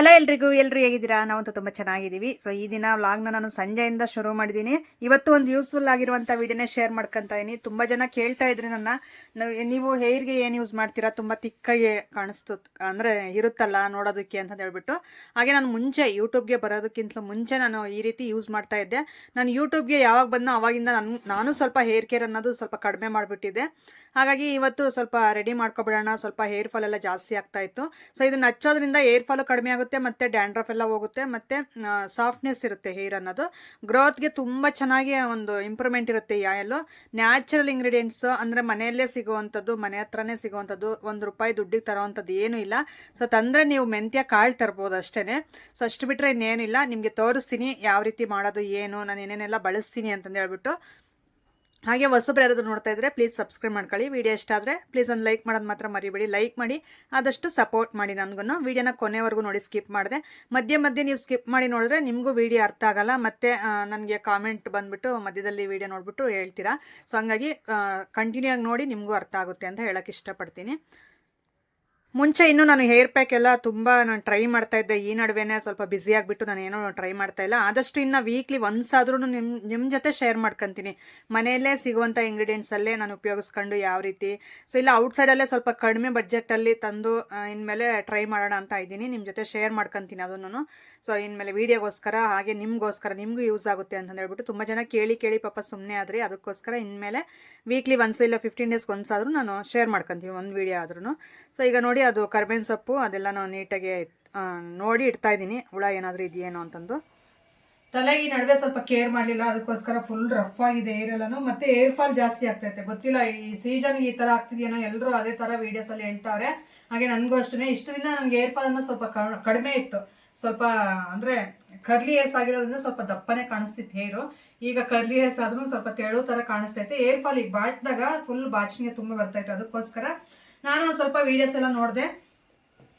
Hello ಎಲ್ರಿಗೂ ಹೇಗಿದ್ದೀರಾ? ನಾವಂತೂ ತುಂಬ ಚೆನ್ನಾಗಿದ್ದೀವಿ. ಸೊ ಈ ದಿನ ವ್ಲಾಗ್ನ ನಾನು ಸಂಜೆಯಿಂದ ಶುರು ಮಾಡಿದ್ದೀನಿ. ಇವತ್ತು ಒಂದು ಯೂಸ್ಫುಲ್ ಆಗಿರುವಂಥ ವಿಡಿಯೋನೇ ಶೇರ್ ಮಾಡ್ಕೊತಾ ಇದೀನಿ. ತುಂಬ ಜನ ಕೇಳ್ತಾ ಇದ್ರಿ ನನ್ನ, ನೀವು ಹೇರ್ಗೆ ಏನು ಯೂಸ್ ಮಾಡ್ತೀರಾ, ತುಂಬ ತಿಕ್ಕಾಗಿ ಕಾಣಿಸ್ತು ಅಂದರೆ ಇರುತ್ತಲ್ಲ ನೋಡೋದಕ್ಕೆ ಅಂತ ಹೇಳ್ಬಿಟ್ಟು. ಹಾಗೆ ನಾನು ಮುಂಚೆ ಯೂಟ್ಯೂಬ್ಗೆ ಬರೋದಕ್ಕಿಂತಲೂ ಮುಂಚೆ ನಾನು ಈ ರೀತಿ ಯೂಸ್ ಮಾಡ್ತಾ ಇದ್ದೆ. ನಾನು ಯೂಟ್ಯೂಬ್ಗೆ ಯಾವಾಗ ಬಂದೋ ಅವಾಗಿಂದ ನಾನು ಸ್ವಲ್ಪ ಹೇರ್ ಕೇರ್ ಅನ್ನೋದು ಸ್ವಲ್ಪ ಕಡಿಮೆ ಮಾಡಿಬಿಟ್ಟಿದ್ದೆ. ಹಾಗಾಗಿ ಇವತ್ತು ಸ್ವಲ್ಪ ರೆಡಿ ಮಾಡ್ಕೊಬಿಡೋಣ, ಸ್ವಲ್ಪ ಹೇರ್ ಫಾಲ್ ಎಲ್ಲ ಜಾಸ್ತಿ ಆಗ್ತಾ ಇತ್ತು. ಸೊ ಇದನ್ನ ಹಚ್ಚೋದ್ರಿಂದ ಹೇರ್ ಫಾಲ್ ಕಡಿಮೆ ಆಗುತ್ತೆ, ಮತ್ತೆ ಡ್ಯಾಂಡ್ರಫ್ ಎಲ್ಲ ಹೋಗುತ್ತೆ, ಮತ್ತೆ ಸಾಫ್ಟ್ನೆಸ್ ಇರುತ್ತೆ ಹೇರ್ ಅನ್ನೋದು. ಗ್ರೋತ್ಗೆ ತುಂಬ ಚೆನ್ನಾಗಿ ಒಂದು ಇಂಪ್ರೂವ್ಮೆಂಟ್ ಇರುತ್ತೆ. ಈ ಆಯಿಲ್ ನ್ಯಾಚುರಲ್ ಇಂಗ್ರೀಡಿಯೆಂಟ್ಸ್, ಅಂದರೆ ಮನೆಯಲ್ಲೇ ಸಿಗುವಂಥದ್ದು, ಮನೆ ಹತ್ರನೇ ಸಿಗುವಂಥದ್ದು, ₹1 ದುಡ್ಡಿಗೆ ತರೋವಂಥದ್ದು ಏನೂ ಇಲ್ಲ. ಸೊ ತಂದರೆ ನೀವು ಮೆಂತ್ಯ ಕಾಳು ತರ್ಬೋದು ಅಷ್ಟೇ. ಸೊ ಅಷ್ಟು ಬಿಟ್ಟರೆ ಇನ್ನೇನಿಲ್ಲ. ನಿಮಗೆ ತೋರಿಸ್ತೀನಿ ಯಾವ ರೀತಿ ಮಾಡೋದು, ಏನು ನಾನು ಏನೇನೆಲ್ಲ ಬಳಸ್ತೀನಿ ಅಂತಂದು ಹೇಳ್ಬಿಟ್ಟು. ಹಾಗೆ ಹೊಸಬ್ರು ಯಾರಾದರೂ ನೋಡ್ತಾ ಇದ್ರೆ ಪ್ಲೀಸ್ ಸಬ್ಸ್ಕ್ರೈಬ್ ಮಾಡ್ಕೊಳ್ಳಿ. ವಿಡಿಯೋ ಇಷ್ಟ ಆದರೆ ಪ್ಲೀಸ್ ಒಂದು ಲೈಕ್ ಮಾಡೋದು ಮಾತ್ರ ಮರಿಬೇಡಿ. ಲೈಕ್ ಮಾಡಿ, ಆದಷ್ಟು ಸಪೋರ್ಟ್ ಮಾಡಿ ನನಗೂ. ವಿಡಿಯೋನ ಕೊನೆವರೆಗೂ ನೋಡಿ, ಸ್ಕಿಪ್ ಮಾಡಿದೆ. ಮಧ್ಯೆ ನೀವು ಸ್ಕಿಪ್ ಮಾಡಿ ನೋಡಿದ್ರೆ ನಿಮಗೂ ವಿಡಿಯೋ ಅರ್ಥ ಆಗಲ್ಲ. ಮತ್ತೆ ನನಗೆ ಕಾಮೆಂಟ್ ಬಂದುಬಿಟ್ಟು ಮಧ್ಯದಲ್ಲಿ ವಿಡಿಯೋ ನೋಡಿಬಿಟ್ಟು ಹೇಳ್ತೀರಾ. ಸೊ ಹಂಗಾಗಿ ಕಂಟಿನ್ಯೂ ಆಗಿ ನೋಡಿ, ನಿಮಗೂ ಅರ್ಥ ಆಗುತ್ತೆ ಅಂತ ಹೇಳೋಕ್ಕೆ ಇಷ್ಟಪಡ್ತೀನಿ. ಮುಂಚೆ ಇನ್ನೂ ನಾನು ಹೇರ್ ಪ್ಯಾಕ್ ಎಲ್ಲ ತುಂಬ ನಾನು ಟ್ರೈ ಮಾಡ್ತಾ ಇದ್ದೆ. ಈ ನಡುವೆನೇ ಸ್ವಲ್ಪ ಬ್ಯುಸಿ ಆಗಿಬಿಟ್ಟು ನಾನು ಏನೋ ಟ್ರೈ ಮಾಡ್ತಾ ಇಲ್ಲ. ಆದಷ್ಟು ಇನ್ನು ವೀಕ್ಲಿ ಒನ್ಸಾದ್ರೂ ನಿಮ್ಮ ಜೊತೆ ಶೇರ್ ಮಾಡ್ಕೊತೀನಿ. ಮನೆಯಲ್ಲೇ ಸಿಗುವಂಥ ಇಂಗ್ರೀಡಿಯೆಂಟ್ಸಲ್ಲೇ ನಾನು ಉಪಯೋಗಿಸ್ಕೊಂಡು ಯಾವ ರೀತಿ. ಸೊ ಇಲ್ಲ ಔಟ್ಸೈಡಲ್ಲೇ ಸ್ವಲ್ಪ ಕಡಿಮೆ ಬಡ್ಜೆಟಲ್ಲಿ ತಂದು ಇನ್ಮೇಲೆ ಟ್ರೈ ಮಾಡೋಣ ಅಂತ ಇದ್ದೀನಿ. ನಿಮ್ಮ ಜೊತೆ ಶೇರ್ ಮಾಡ್ಕೊತೀನಿ ಅದನ್ನು. ಸೊ ಇನ್ಮೇಲೆ ವೀಡಿಯೋಗೋಸ್ಕರ, ಹಾಗೆ ನಿಮಗೋಸ್ಕರ, ನಿಮಗೂ ಯೂಸ್ ಆಗುತ್ತೆ ಅಂತ ಹೇಳ್ಬಿಟ್ಟು ತುಂಬ ಜನ ಕೇಳಿ ಪಾಪ ಸುಮ್ಮನೆ ಆದ್ರಿ. ಅದಕ್ಕೋಸ್ಕರ ಇನ್ಮೇಲೆ ವೀಕ್ಲಿ ಒನ್ಸ್ ಇಲ್ಲ 15 ಡೇಸ್ಗೆ ಒನ್ಸಾದ್ರೂ ನಾನು ಶೇರ್ ಮಾಡ್ಕೊತೀನಿ, ಒಂದು ವೀಡಿಯೋ ಆದ್ರೂ. ಸೊ ಈಗ ನೋಡಿ, ಅದು ಕರ್ಬೇವಿನ ಸೊಪ್ಪು ಅದೆಲ್ಲ ನಾನು ನೀಟಾಗಿ ನೋಡಿ ಇಡ್ತಾ ಇದ್ದೀನಿ, ಹುಳ ಏನಾದರೂ ಇದೆಯೇನೋ ಅಂತಂದು. ತಲೆಗೆ ನಡುವೆ ಸ್ವಲ್ಪ ಕೇರ್ ಮಾಡಲಿಲ್ಲ, ಅದಕ್ಕೋಸ್ಕರ ಫುಲ್ ರಫ್ ಆಗಿದೆ ಹೇರ್ ಎಲ್ಲಾನು. ಮತ್ತೆ ಹೇರ್ ಫಾಲ್ ಜಾಸ್ತಿ ಆಗ್ತೈತೆ. ಗೊತ್ತಿಲ್ಲ ಈ ಸೀಸನ್ಗೆ ಈ ಥರ ಆಗ್ತಿದೆಯೇನೋ, ಎಲ್ಲರೂ ಅದೇ ಥರ ವೀಡಿಯೋಸಲ್ಲಿ ಹೇಳ್ತಾವ್ರೆ. ಹಾಗೆ ನನಗೂ ಅಷ್ಟೇ. ಇಷ್ಟು ದಿನ ನನಗೆ ಹೇರ್ ಫಾಲ್ ಅನ್ನೋ ಸ್ವಲ್ಪ ಕಡಿಮೆ ಇತ್ತು. ಸ್ವಲ್ಪ ಅಂದರೆ ಕರ್ಲಿ ಹೇರ್ಸ್ ಆಗಿರೋದ್ರಿಂದ ಸ್ವಲ್ಪ ದಪ್ಪನೇ ಕಾಣಿಸ್ತಿತ್ತು ಹೇರು. ಈಗ ಕರ್ಲಿ ಹೇರ್ಸ್ ಆದ್ರೂ ಸ್ವಲ್ಪ ತೆಳು ಥರ ಕಾಣಿಸ್ತೈತೆ. ಹೇರ್ ಫಾಲ್ ಈಗ ಬಾಚಿದಾಗ ಫುಲ್ ಬಾಚಣಿಗೆ ತುಂಬ ಬರ್ತೈತೆ. ಅದಕ್ಕೋಸ್ಕರ ನಾನು ಸ್ವಲ್ಪ ವೀಡಿಯೋಸ್ ಎಲ್ಲ ನೋಡಿದೆ.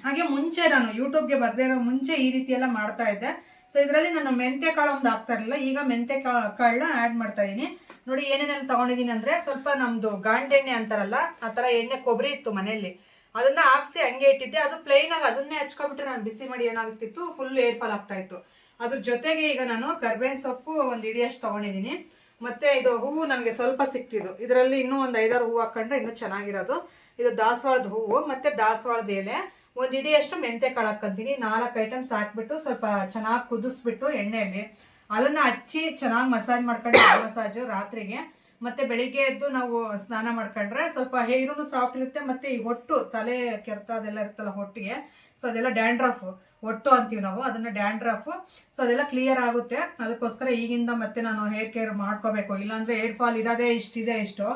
ಹಾಗೆ ಮುಂಚೆ ನಾನು ಯೂಟ್ಯೂಬ್ಗೆ ಬರ್ದೇ ಇರೋ ಮುಂಚೆ ಈ ರೀತಿ ಎಲ್ಲ ಮಾಡ್ತಾ ಇದ್ದೆ. ಸೊ ಇದರಲ್ಲಿ ನಾನು ಮೆಂತ್ಯ ಕಾಳು ಒಂದು ಆಗ್ತಾ ಇರಲಿಲ್ಲ. ಈಗ ಮೆಂತ್ಯ ಕಾಳನ್ನ ಆ್ಯಡ್ ಮಾಡ್ತಾ ಇದ್ದೀನಿ. ನೋಡಿ ಏನೇನೆಲ್ಲ ತಗೊಂಡಿದ್ದೀನಿ ಅಂದರೆ, ಸ್ವಲ್ಪ ನಮ್ಮದು ಗಾಂಡೆಣ್ಣೆ ಅಂತಾರಲ್ಲ ಆ ಥರ ಎಣ್ಣೆ, ಕೊಬ್ಬರಿ ಇತ್ತು ಮನೆಯಲ್ಲಿ, ಅದನ್ನ ಹಾಕ್ಸಿ ಹಂಗೆ ಇಟ್ಟಿದ್ದೆ. ಅದು ಪ್ಲೈನ್ ಆಗಿ ಅದನ್ನೇ ಹಚ್ಕೊಬಿಟ್ರೆ ನಾನು ಬಿಸಿ ಮಾಡಿ ಏನಾಗ್ತಿತ್ತು, ಫುಲ್ ಹೇರ್ ಫಾಲ್ ಆಗ್ತಾ ಇತ್ತು. ಅದ್ರ ಜೊತೆಗೆ ಈಗ ನಾನು ಕರ್ಬೇವಿನ ಸೊಪ್ಪು ಒಂದು ಇಡಿಯಷ್ಟು ತಗೊಂಡಿದ್ದೀನಿ. ಮತ್ತೆ ಇದು ಹೂವು ನನಗೆ ಸ್ವಲ್ಪ ಸಿಕ್ತಿದ್ದು, ಇದರಲ್ಲಿ ಇನ್ನೂ ಒಂದು 5-6 ಹೂವು ಹಾಕೊಂಡ್ರೆ ಇನ್ನೂ ಚೆನ್ನಾಗಿರೋದು. ಇದು ದಾಸವಾಳದ ಹೂವು ಮತ್ತೆ ದಾಸವಾಳದ ಎಲೆ, ಒಂದು ಇಡಿಯಷ್ಟು ಮೆಂತ್ಯ ಕಾಳು ಹಾಕೊಂತೀನಿ. 4 ಐಟಮ್ಸ್ ಹಾಕ್ಬಿಟ್ಟು ಸ್ವಲ್ಪ ಚೆನ್ನಾಗಿ ಕುದಿಸ್ಬಿಟ್ಟು ಎಣ್ಣೆಯಲ್ಲಿ ಅದನ್ನ ಹಚ್ಚಿ ಚೆನ್ನಾಗಿ ಮಸಾಜ್ ಮಾಡ್ಕೊಂಡು, ಮಸಾಜು ರಾತ್ರಿಗೆ. ಮತ್ತೆ ಬೆಳಿಗ್ಗೆ ಎದ್ದು ನಾವು ಸ್ನಾನ ಮಾಡ್ಕೊಂಡ್ರೆ ಸ್ವಲ್ಪ ಹೇರೂ ಸಾಫ್ಟ್ ಇರುತ್ತೆ. ಮತ್ತೆ ಈ ಹೊಟ್ಟು, ತಲೆ ಕೆರೆತ ಅದೆಲ್ಲ ಇರುತ್ತಲ್ಲ ಹೊಟ್ಟಿಗೆ, ಸೊ ಅದೆಲ್ಲ ಡ್ಯಾಂಡ್ರಫ್, ಒಟ್ಟು ಅಂತೀವಿ ನಾವು ಅದನ್ನ, ಡ್ಯಾಂಡ್ರಫ್. ಸೊ ಅದೆಲ್ಲ ಕ್ಲಿಯರ್ ಆಗುತ್ತೆ. ಅದಕ್ಕೋಸ್ಕರ ಈಗಿಂದ ಮತ್ತೆ ನಾನು ಹೇರ್ ಕೇರ್ ಮಾಡ್ಕೋಬೇಕು. ಇಲ್ಲಾಂದ್ರೆ ಹೇರ್ ಫಾಲ್ ಇರೋದೇ ಇಷ್ಟು,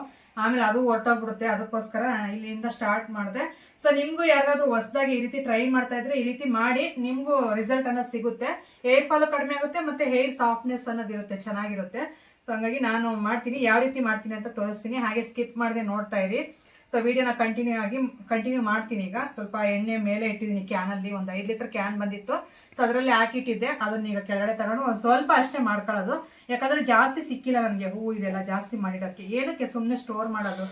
ಆಮೇಲೆ ಅದು ಹೊರಟೋಗ್ಬಿಡುತ್ತೆ. ಅದಕ್ಕೋಸ್ಕರ ಇಲ್ಲಿಂದ ಸ್ಟಾರ್ಟ್ ಮಾಡಿದೆ. ಸೊ ನಿಮ್ಗೂ ಯಾರಾದ್ರೂ ಹೊಸದಾಗಿ ಈ ರೀತಿ ಟ್ರೈ ಮಾಡ್ತಾ ಇದ್ರೆ ಈ ರೀತಿ ಮಾಡಿ, ನಿಮ್ಗೂ ರಿಸಲ್ಟ್ ಅನ್ನೋದು ಸಿಗುತ್ತೆ. ಹೇರ್ ಫಾಲ್ ಕಡಿಮೆ ಆಗುತ್ತೆ, ಮತ್ತೆ ಹೇರ್ ಸಾಫ್ಟ್ನೆಸ್ ಅನ್ನೋದು ಇರುತ್ತೆ, ಚೆನ್ನಾಗಿರುತ್ತೆ. ಸೊ ಹಂಗಾಗಿ ನಾನು ಮಾಡ್ತೀನಿ, ಯಾವ ರೀತಿ ಮಾಡ್ತೀನಿ ಅಂತ ತೋರಿಸ್ತೀನಿ. ಹಾಗೆ ಸ್ಕಿಪ್ ಮಾಡದೆ ನೋಡ್ತಾ ಇರಿ. ಸೊ ವಿಡಿಯೋನ ಕಂಟಿನ್ಯೂ ಮಾಡ್ತೀನಿ. ಈಗ ಸ್ವಲ್ಪ ಎಣ್ಣೆ ಮೇಲೆ ಇಟ್ಟಿದ್ದೀನಿ ಕ್ಯಾನಲ್ಲಿ, ಒಂದು 5 ಲೀಟರ್ ಕ್ಯಾನ್ ಬಂದಿತ್ತು. ಸೊ ಅದರಲ್ಲಿ ಹಾಕಿಟ್ಟಿದ್ದೆ. ಅದನ್ನ ಈಗ ಕೆಳಗಡೆ ತಗೊಂಡು ಒಂದು ಸ್ವಲ್ಪ ಅಷ್ಟೇ ಮಾಡ್ಕೊಳ್ಳೋದು. ಯಾಕಂದ್ರೆ ಜಾಸ್ತಿ ಸಿಕ್ಕಿಲ್ಲ ನನಗೆ ಹೂವು ಇದೆಲ್ಲ ಜಾಸ್ತಿ ಮಾಡಿಡೋಕ್ಕೆ. ಏನಕ್ಕೆ ಸುಮ್ಮನೆ ಸ್ಟೋರ್ ಮಾಡೋದು,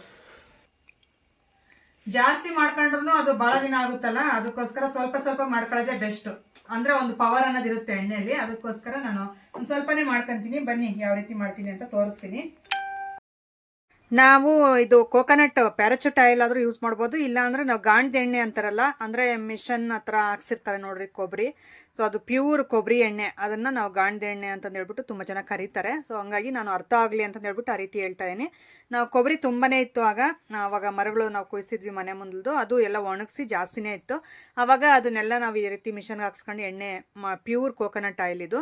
ಜಾಸ್ತಿ ಮಾಡ್ಕೊಂಡ್ರು ಅದು ಬಹಳ ದಿನ ಆಗುತ್ತಲ್ಲ. ಅದಕ್ಕೋಸ್ಕರ ಸ್ವಲ್ಪ ಮಾಡ್ಕೊಳ್ಳೋದೇ ಬೆಸ್ಟ್. ಅಂದ್ರೆ ಒಂದು ಪವರ್ ಅನ್ನೋದಿರುತ್ತೆ ಎಣ್ಣೆಯಲ್ಲಿ. ಅದಕ್ಕೋಸ್ಕರ ನಾನು ಒಂದು ಸ್ವಲ್ಪನೇ ಮಾಡ್ಕೊಂತೀನಿ. ಬನ್ನಿ ಯಾವ ರೀತಿ ಮಾಡ್ತೀನಿ ಅಂತ ತೋರಿಸ್ತೀನಿ. ನಾವು ಇದು ಕೋಕೋನಟ್ ಪ್ಯಾರಾಚೂಟ್ ಆಯಿಲ್ ಆದ್ರೂ ಯೂಸ್ ಮಾಡ್ಬೋದು. ಇಲ್ಲ ಅಂದ್ರೆ ನಾವು ಗಾಂಡ್ ಎಣ್ಣೆ ಅಂತಾರಲ್ಲ, ಅಂದ್ರೆ ಮಿಷನ್ ಹತ್ರ ಹಾಕ್ಸಿರ್ತಾರೆ ನೋಡ್ರಿ ಕೊಬ್ಬರಿ. ಸೊ ಅದು ಪ್ಯೂರ್ ಕೊಬ್ಬರಿ ಎಣ್ಣೆ, ಅದನ್ನ ನಾವು ಗಾಂಡ್ ಎಣ್ಣೆ ಅಂತಂದು ಹೇಳ್ಬಿಟ್ಟು ತುಂಬ ಜನ ಕರೀತಾರೆ. ಸೊ ಹಂಗಾಗಿ ನಾನು ಅರ್ಥ ಆಗಲಿ ಅಂತ ಹೇಳ್ಬಿಟ್ಟು ಆ ರೀತಿ ಹೇಳ್ತಾ ಇದ್ದೀನಿ. ನಾವು ಕೊಬ್ಬರಿ ತುಂಬಾನೇ ಇತ್ತು ಆವಾಗ ಮರಗಳು ನಾವು ಕೊಯ್ಸಿದ್ವಿ ಮನೆ ಮುಂದಲ್ದು, ಅದು ಎಲ್ಲ ಒಣಗಿಸಿ ಜಾಸ್ತಿನೇ ಇತ್ತು. ಆವಾಗ ಅದನ್ನೆಲ್ಲ ನಾವು ಈ ರೀತಿ ಮಿಷನ್ಗೆ ಹಾಕ್ಸ್ಕೊಂಡು ಎಣ್ಣೆ, ಪ್ಯೂರ್ ಕೋಕೋನಟ್ ಆಯಿಲ್ ಇದು,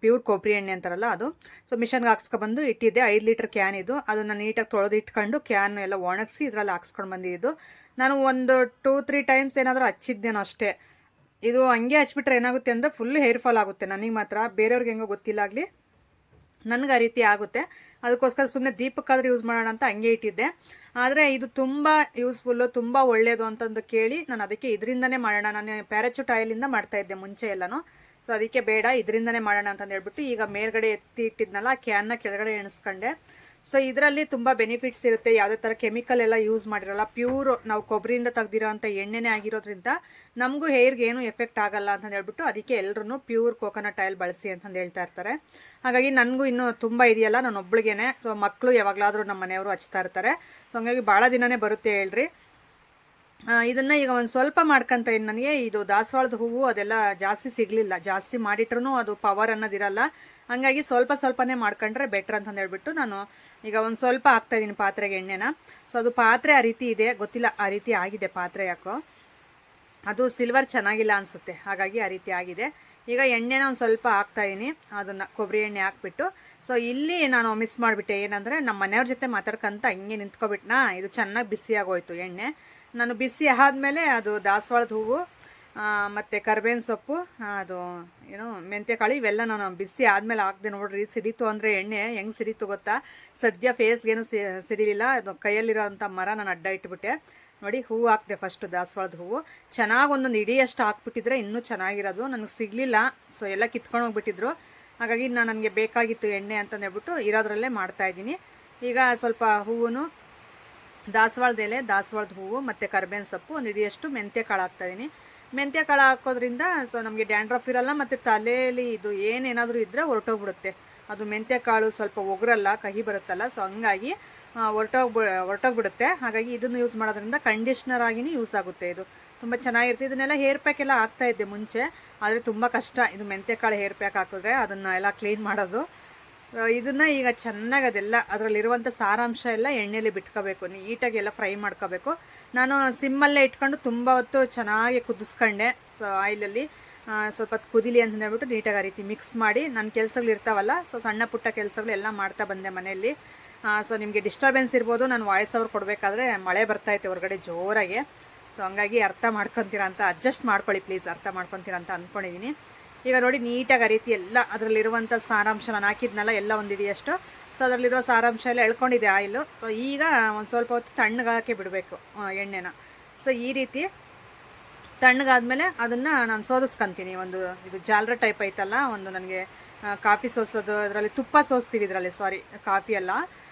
ಪ್ಯೂರ್ ಕೊಬ್ಬರಿ ಎಣ್ಣೆ ಅಂತಾರಲ್ಲ ಅದು. ಸೊ ಮಿಷನ್ಗೆ ಹಾಕ್ಸ್ಕೊಬಂದು ಇಟ್ಟಿದ್ದೆ. 5 ಲೀಟರ್ ಕ್ಯಾನ್ ಇದು. ಅದನ್ನು ನೀಟಾಗಿ ತೊಳೆದು ಇಟ್ಕೊಂಡು ಕ್ಯಾನ್ ಎಲ್ಲ ಒಣಗಿಸಿ ಇದರಲ್ಲಿ ಹಾಕ್ಸ್ಕೊಂಡು ಬಂದಿದ್ದು. ನಾನು ಒಂದು 2-3 ಟೈಮ್ಸ್ ಏನಾದರೂ ಹಚ್ಚಿದ್ದೇನೋ ಅಷ್ಟೇ. ಇದು ಹಂಗೆ ಹಚ್ಬಿಟ್ರೆ ಏನಾಗುತ್ತೆ ಅಂದರೆ ಫುಲ್ ಹೇರ್ ಫಾಲ್ ಆಗುತ್ತೆ. ನನಗೆ ಮಾತ್ರ, ಬೇರೆಯವ್ರಿಗೆ ಹೆಂಗೋ ಗೊತ್ತಿಲ್ಲ ಆಗಲಿ, ನನಗೆ ಆ ರೀತಿ ಆಗುತ್ತೆ. ಅದಕ್ಕೋಸ್ಕರ ಸುಮ್ಮನೆ ದೀಪಕ್ಕಾದ್ರೂ ಯೂಸ್ ಮಾಡೋಣ ಅಂತ ಹಂಗೆ ಇಟ್ಟಿದ್ದೆ. ಆದರೆ ಇದು ತುಂಬ ಯೂಸ್ಫುಲ್ಲು, ತುಂಬ ಒಳ್ಳೆಯದು ಅಂತಂದು ಕೇಳಿ ನಾನು ಅದಕ್ಕೆ ಇದರಿಂದನೇ ಮಾಡೋಣ. ನಾನು ಪ್ಯಾರಾಚೂಟ್ ಆಯಿಲಿಂದ ಮಾಡ್ತಾ ಇದ್ದೆ ಮುಂಚೆ ಎಲ್ಲನೂ. ಸೊ ಅದಕ್ಕೆ ಬೇಡ, ಇದರಿಂದನೇ ಮಾಡೋಣ ಅಂತಂದು ಹೇಳ್ಬಿಟ್ಟು ಈಗ ಮೇಲ್ಗಡೆ ಎತ್ತಿ ಇಟ್ಟಿದ್ನಲ್ಲ ಕ್ಯಾನ್ನ ಕೆಳಗಡೆ ಎಣಿಸ್ಕೊಂಡೆ. ಸೊ ಇದರಲ್ಲಿ ತುಂಬ ಬೆನಿಫಿಟ್ಸ್ ಇರುತ್ತೆ. ಯಾವುದೇ ಥರ ಕೆಮಿಕಲ್ ಎಲ್ಲ ಯೂಸ್ ಮಾಡಿರಲ್ಲ, ಪ್ಯೂರ್ ನಾವು ಕೊಬ್ಬರಿಯಿಂದ ತೆಗ್ದಿರೋ ಅಂಥ ಎಣ್ಣೆನೇ ಆಗಿರೋದ್ರಿಂದ ನಮಗೂ ಹೇರ್ಗೆ ಏನು ಎಫೆಕ್ಟ್ ಆಗಲ್ಲ ಅಂತ ಹೇಳ್ಬಿಟ್ಟು ಅದಕ್ಕೆ ಎಲ್ಲರೂ ಪ್ಯೂರ್ ಕೋಕೋನಟ್ ಆಯಿಲ್ ಬಳಸಿ ಅಂತಂದು ಹೇಳ್ತಾ ಇರ್ತಾರೆ. ಹಾಗಾಗಿ ನನಗೂ ಇನ್ನೂ ತುಂಬ ಇದೆಯಲ್ಲ, ನಾನು ಒಬ್ಳಿಗೇನೆ. ಸೊ ಮಕ್ಕಳು ಯಾವಾಗಲಾದರೂ ನಮ್ಮ ಮನೆಯವರು ಹಚ್ತಾ ಇರ್ತಾರೆ. ಸೊ ಹಂಗಾಗಿ ಭಾಳ ದಿನನೇ ಬರುತ್ತೆ ಹೇಳ್ರಿ. ಇದನ್ನು ಈಗ ಒಂದು ಸ್ವಲ್ಪ ಮಾಡ್ಕೊಂತ ಇನ್ನು ನನಗೆ ಇದು ದಾಸವಾಳದ ಹೂವು ಅದೆಲ್ಲ ಜಾಸ್ತಿ ಸಿಗಲಿಲ್ಲ. ಜಾಸ್ತಿ ಮಾಡಿಟ್ರೂ ಅದು ಪವರ್ ಅನ್ನೋದಿರಲ್ಲ. ಹಂಗಾಗಿ ಸ್ವಲ್ಪ ಸ್ವಲ್ಪನೇ ಮಾಡ್ಕೊಂಡ್ರೆ ಬೆಟ್ರ್ ಅಂತಂದು ಹೇಳ್ಬಿಟ್ಟು ನಾನು ಈಗ ಒಂದು ಸ್ವಲ್ಪ ಹಾಕ್ತಾಯಿದ್ದೀನಿ ಪಾತ್ರೆಗೆ ಎಣ್ಣೆನ. ಸೊ ಅದು ಪಾತ್ರೆ ಆ ರೀತಿ ಇದೆ, ಗೊತ್ತಿಲ್ಲ ಆ ರೀತಿ ಆಗಿದೆ ಪಾತ್ರೆ, ಯಾಕೋ ಅದು ಸಿಲ್ವರ್ ಚೆನ್ನಾಗಿಲ್ಲ ಅನಿಸುತ್ತೆ, ಹಾಗಾಗಿ ಆ ರೀತಿ ಆಗಿದೆ. ಈಗ ಎಣ್ಣೆನ ಒಂದು ಸ್ವಲ್ಪ ಹಾಕ್ತಾಯಿದ್ದೀನಿ, ಅದನ್ನು ಕೊಬ್ಬರಿ ಎಣ್ಣೆ ಹಾಕ್ಬಿಟ್ಟು. ಸೊ ಇಲ್ಲಿ ನಾನು ಮಿಸ್ ಮಾಡಿಬಿಟ್ಟೆ, ಏನಂದರೆ ನಮ್ಮ ಮನೆಯವ್ರ ಜೊತೆ ಮಾತಾಡ್ಕೊಂತ ಹಿಂಗೆ ನಿಂತ್ಕೊಬಿಟ್ನಾ, ಇದು ಚೆನ್ನಾಗಿ ಬಿಸಿಯಾಗೋಯ್ತು ಎಣ್ಣೆ. ನಾನು ಬಿಸಿ ಆದಮೇಲೆ ಅದು ದಾಸವಾಳದ ಹೂವು ಮತ್ತು ಕರ್ಬೇವಿನ ಸೊಪ್ಪು, ಅದು ಏನು ಮೆಂತ್ಯಕಾಳು ಇವೆಲ್ಲ ನಾನು ಬಿಸಿ ಆದಮೇಲೆ ಹಾಕ್ದೆ. ನೋಡ್ರಿ ಸಿಡಿತು ಅಂದರೆ ಎಣ್ಣೆ ಹೆಂಗೆ ಸಿಡಿತು ಗೊತ್ತಾ. ಸದ್ಯ ಫೇಸ್ಗೇನು ಸಿಡಿಲಿಲ್ಲ, ಅದು ಕೈಯಲ್ಲಿರೋ ಅಂಥ ಮರ ನಾನು ಅಡ್ಡ ಇಟ್ಬಿಟ್ಟೆ. ನೋಡಿ ಹೂವು ಹಾಕ್ದೆ ಫಸ್ಟು, ದಾಸವಾಳದ ಹೂವು ಚೆನ್ನಾಗಿ ಒಂದೊಂದು ಇಡಿಯಷ್ಟು ಹಾಕ್ಬಿಟ್ಟಿದ್ರೆ ಇನ್ನೂ ಚೆನ್ನಾಗಿರೋದು. ನನಗೆ ಸಿಗಲಿಲ್ಲ, ಸೊ ಎಲ್ಲ ಕಿತ್ಕೊಂಡು ಹೋಗ್ಬಿಟ್ಟಿದ್ರು. ಹಾಗಾಗಿ ನನಗೆ ಬೇಕಾಗಿತ್ತು ಎಣ್ಣೆ ಅಂತಂದು ಹೇಳ್ಬಿಟ್ಟು ಇರೋದ್ರಲ್ಲೇ ಮಾಡ್ತಾಯಿದ್ದೀನಿ. ಈಗ ಸ್ವಲ್ಪ ಹೂವು, ದಾಸವಾಳದ ಎಲೆ, ದಾಸವಾಳದ ಹೂವು ಮತ್ತು ಕರ್ಬೇವಿನ ಸೊಪ್ಪು, ಒಂದು ಇಡಿಯಷ್ಟು ಮೆಂತ್ಯ ಕಾಳು ಹಾಕ್ತಾಯಿದ್ದೀನಿ. ಮೆಂತ್ಯ ಕಾಳು ಹಾಕೋದ್ರಿಂದ ಸೊ ನಮಗೆ ಡ್ಯಾಂಡ್ರಫ್ ಇರಲ್ಲ, ಮತ್ತು ತಲೆಯಲ್ಲಿ ಇದು ಏನೇನಾದರೂ ಇದ್ದರೆ ಹೊರಟೋಗ್ಬಿಡುತ್ತೆ. ಅದು ಮೆಂತ್ಯ ಕಾಳು ಸ್ವಲ್ಪ ಒಗ್ರಲ್ಲ, ಕಹಿ ಬರುತ್ತಲ್ಲ, ಸೊ ಹಂಗಾಗಿ ಹೊರಟೋಗ್ಬಿಡುತ್ತೆ. ಹಾಗಾಗಿ ಇದನ್ನು ಯೂಸ್ ಮಾಡೋದ್ರಿಂದ ಕಂಡೀಷ್ನರ್ ಆಗಿನೇ ಯೂಸ್ ಆಗುತ್ತೆ. ಇದು ತುಂಬ ಚೆನ್ನಾಗಿರುತ್ತೆ. ಇದನ್ನೆಲ್ಲ ಹೇರ್ ಪ್ಯಾಕ್ ಎಲ್ಲ ಹಾಕ್ತಾಯಿದ್ದೆ ಮುಂಚೆ, ಆದರೆ ತುಂಬ ಕಷ್ಟ ಇದು ಮೆಂತ್ಯ ಕಾಳು ಹೇರ್ ಪ್ಯಾಕ್ ಹಾಕಿದ್ರೆ ಅದನ್ನು ಎಲ್ಲ ಕ್ಲೀನ್ ಮಾಡೋದು. ಇದನ್ನು ಈಗ ಚೆನ್ನಾಗಿ ಅದೆಲ್ಲ ಅದರಲ್ಲಿರುವಂಥ ಸಾರಾಂಶ ಎಲ್ಲ ಎಣ್ಣೆಯಲ್ಲಿ ಬಿಟ್ಕೋಬೇಕು, ನೀಟಾಗಿ ಎಲ್ಲ ಫ್ರೈ ಮಾಡ್ಕೋಬೇಕು. ನಾನು ಸಿಮ್ಮಲ್ಲೇ ಇಟ್ಕೊಂಡು ತುಂಬ ಹೊತ್ತು ಚೆನ್ನಾಗಿ ಕುದಿಸ್ಕೊಂಡೆ. ಸೊ ಆಯಿಲಲ್ಲಿ ಸ್ವಲ್ಪ ಹೊತ್ತು ಕುದಿಲಿ ಅಂತ ಹೇಳ್ಬಿಟ್ಟು ನೀಟಾಗಿ ಆ ರೀತಿ ಮಿಕ್ಸ್ ಮಾಡಿ ನನ್ನ ಕೆಲಸಗಳು ಇರ್ತಾವಲ್ಲ, ಸೊ ಸಣ್ಣ ಪುಟ್ಟ ಕೆಲಸಗಳೆಲ್ಲ ಮಾಡ್ತಾ ಬಂದೆ ಮನೆಯಲ್ಲಿ. ಸೊ ನಿಮಗೆ ಡಿಸ್ಟರ್ಬೆನ್ಸ್ ಇರ್ಬೋದು, ನಾನು ವಾಯ್ಸ್ ಓವರ್ ಕೊಡಬೇಕಾದ್ರೆ ಮಳೆ ಬರ್ತಾಯಿತ್ತು ಹೊರಗಡೆ ಜೋರಾಗೆ. ಸೊ ಹಂಗಾಗಿ ಅರ್ಥ ಮಾಡ್ಕೊತೀರಾ ಅಂತ, ಅಡ್ಜಸ್ಟ್ ಮಾಡ್ಕೊಳ್ಳಿ ಪ್ಲೀಸ್, ಅರ್ಥ ಮಾಡ್ಕೊತೀರಾ ಅಂತ ಅಂದ್ಕೊಂಡಿದ್ದೀನಿ. ಈಗ ನೋಡಿ ನೀಟಾಗಿ ಆ ರೀತಿ ಎಲ್ಲ ಅದರಲ್ಲಿರುವಂಥ ಸಾರಾಂಶ ನಾನು ಹಾಕಿದ್ನಲ್ಲ ಎಲ್ಲ ಒಂದಿದೆಯಷ್ಟು. ಸೊ ಅದರಲ್ಲಿರೋ ಸಾರಾಂಶ ಎಲ್ಲ ಎಳ್ಕೊಂಡಿದೆ ಆಯಿಲು. ಸೊ ಈಗ ಒಂದು ಸ್ವಲ್ಪ ಹೊತ್ತು ತಣ್ಣಗಾಕೆ ಬಿಡಬೇಕು ಎಣ್ಣೆನ. ಸೊ ಈ ರೀತಿ ತಣ್ಣಗಾದ್ಮೇಲೆ ಅದನ್ನು ನಾನು ಸೋದಿಸ್ಕೊತೀನಿ. ಒಂದು ಇದು ಜಾಲರ ಟೈಪ್ ಐತಲ್ಲ, ಒಂದು ನನಗೆ ಕಾಫಿ ಸೋಸೋದು, ಇದರಲ್ಲಿ ತುಪ್ಪ ಸೋಸ್ತೀವಿ, ಇದರಲ್ಲಿ ಸಾರಿ ಕಾಫಿ ಅಲ್ಲ,